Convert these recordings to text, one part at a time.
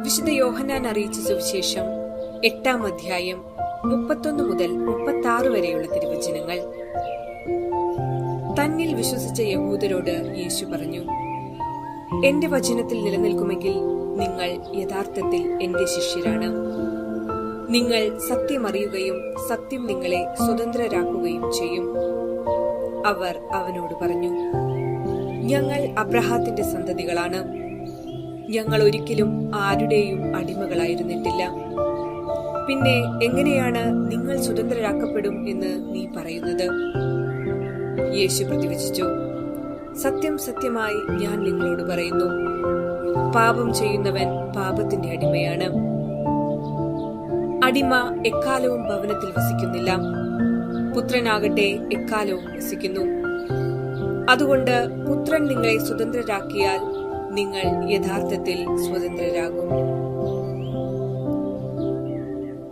വിശുദ്ധ യോഹന്നാൻ അറിയിച്ച സുവിശേഷം 8-ാം അധ്യായം 31 മുതൽ 36 വരെയുള്ള തിരുവചനങ്ങൾ. തന്നിൽ വിശ്വസിച്ച യഹൂദരോട് യേശു പറഞ്ഞു, എന്റെ വചനത്തിൽ നിലനിൽക്കുമെങ്കിൽ നിങ്ങൾ യഥാർത്ഥത്തിൽ എന്റെ ശിഷ്യരാണ്. നിങ്ങൾ സത്യമറിയുകയും സത്യം നിങ്ങളെ സ്വതന്ത്രരാക്കുകയും ചെയ്യും. അവർ അവനോട് പറഞ്ഞു, ഞങ്ങൾ അബ്രഹാത്തിന്റെ സന്തതികളാണ്. ഞങ്ങൾ ഒരിക്കലും ആരുടെയും അടിമകളായിരുന്നിട്ടില്ല. പിന്നെ എങ്ങനെയാണ് നിങ്ങൾ സ്വതന്ത്രരാക്കപ്പെടും എന്ന് നീ പറയുന്നത്? യേശു പ്രതിവചിച്ചു, സത്യം സത്യമായി ഞാൻ നിങ്ങളോട് പറയുന്നു, പാപം ചെയ്യുന്നവൻ പാപത്തിന്റെ അടിമയാണ്. അടിമ എക്കാലവും ഭവനത്തിൽ വസിക്കുന്നില്ല, പുത്രനാകട്ടെ എക്കാലവും വസിക്കുന്നു. അതുകൊണ്ട് പുത്രൻ നിങ്ങളെ സ്വതന്ത്രരാക്കിയാൽ നിങ്ങൾ യഥാർത്ഥത്തിൽ സ്വതന്ത്രരാകും.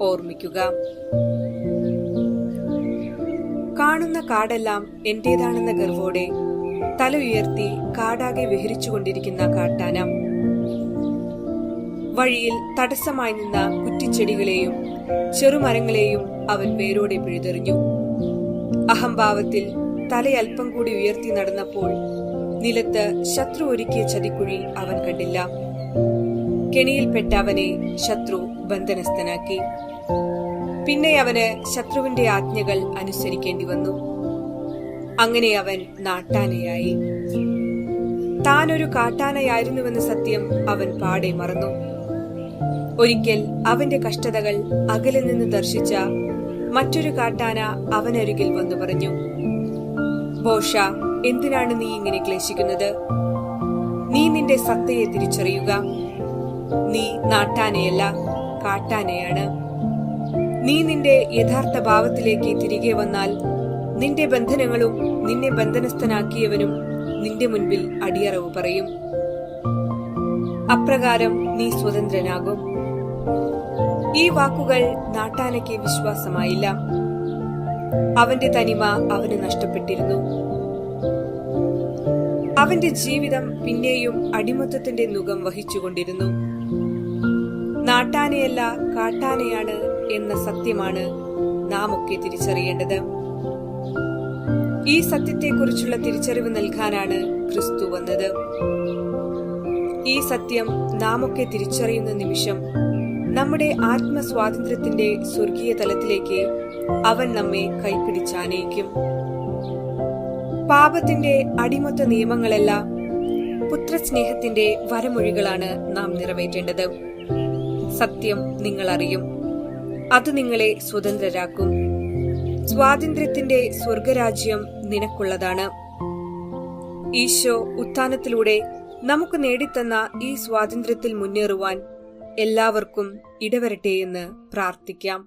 ഓർമ്മിക്കുക, കാണുന്ന കാടെല്ലാം എന്റേതാണെന്ന ഗർവോടെ തല ഉയർത്തി കാടാകെ വിഹരിച്ചുകൊണ്ടിരിക്കുന്ന കാട്ടാന. വഴിയിൽ തടസ്സമായി നിന്ന കുറ്റിച്ചെടികളെയും ചെറുമരങ്ങളെയും അവൻ വേരോടെ പിഴുതെറിഞ്ഞു. അഹംഭാവത്തിൽ തലയൽപ്പം കൂടി ഉയർത്തി നടന്നപ്പോൾ നിലത്ത് ശത്രു ഒരുക്കിയ ചതിക്കുഴി അവൻ കണ്ടില്ല. കെണിയിൽപ്പെട്ട അവനെ ശത്രു ബന്ധനസ്ഥനാക്കി. പിന്നെ അവന് ശത്രുവിന്റെ ആജ്ഞകൾ അനുസരിക്കേണ്ടി വന്നു. അങ്ങനെ അവൻ നാട്ടാനയായി. താനൊരു കാട്ടാനയായിരുന്നുവെന്ന സത്യം അവൻ പാടെ മറന്നു. ഒരിക്കൽ അവന്റെ കഷ്ടതകൾ അകലെ നിന്ന് ദർശിച്ച മറ്റൊരു കാട്ടാന അവനരികിൽ വന്നു പറഞ്ഞു, ബോഷ, എന്തിനാണ് നീ ഇങ്ങനെ ക്ലേശിക്കുന്നത്? നീ നിന്റെ സത്തയെ തിരിച്ചറിയുക. നീ നാട്ടാനയല്ല, കാട്ടാനയാണ്. നീ നിന്റെ യഥാർത്ഥ ഭാവത്തിലേക്ക് തിരികെ വന്നാൽ നിന്റെ ബന്ധനങ്ങളും നിന്നെ ബന്ധനസ്ഥനാക്കിയവനും നിന്റെ മുൻപിൽ അടിയറവ് പറയും. അപ്രകാരം നീ സ്വതന്ത്രനാകും. ഈ വാക്കുകൾ നാട്ടാനയ്ക്ക് വിശ്വാസമായില്ല. അവന്റെ തനിമ അവന് നഷ്ടപ്പെട്ടിരുന്നു. അവന്റെ ജീവിതം പിന്നെയും അടിമത്തത്തിന്റെ നുകം വഹിച്ചുകൊണ്ടിരുന്നു. നാട്ടാനയല്ല, കാട്ടാനയാണ് എന്ന സത്യമാണ് നാം ഒക്കെ തിരിച്ചറിയേണ്ടത്. ഈ സത്യത്തെക്കുറിച്ചുള്ള തിരിച്ചറിവ് നൽകാനാണ് ക്രിസ്തു വന്നത്. ഈ സത്യം നാം ഒക്കെ തിരിച്ചറിയുന്ന നിമിഷം നമ്മുടെ ആത്മസ്വാതന്ത്ര്യത്തിന്റെ സ്വർഗീയ തലത്തിലേക്ക് അവൻ നമ്മെ കൈപിടിച്ചാനയിക്കും. പാപത്തിന്റെ അടിമത്ത നിയമങ്ങളല്ല, പുത്രസ്നേഹത്തിന്റെ വരമൊഴികളാണ് നാം നിറവേറ്റേണ്ടത്. സത്യം നിങ്ങൾ അറിയും, അത് നിങ്ങളെ സ്വതന്ത്രരാക്കും. സ്വാതന്ത്ര്യത്തിന്റെ സ്വർഗരാജ്യം നിനക്കുള്ളതാണ്. ഈശോ ഉത്ഥാനത്തിലൂടെ നമുക്ക് നേടിത്തന്ന ഈ സ്വാതന്ത്ര്യത്തിൽ മുന്നേറുവാൻ എല്ലാവർക്കും ഇടവരട്ടെയെന്ന് പ്രാർത്ഥിക്കാം.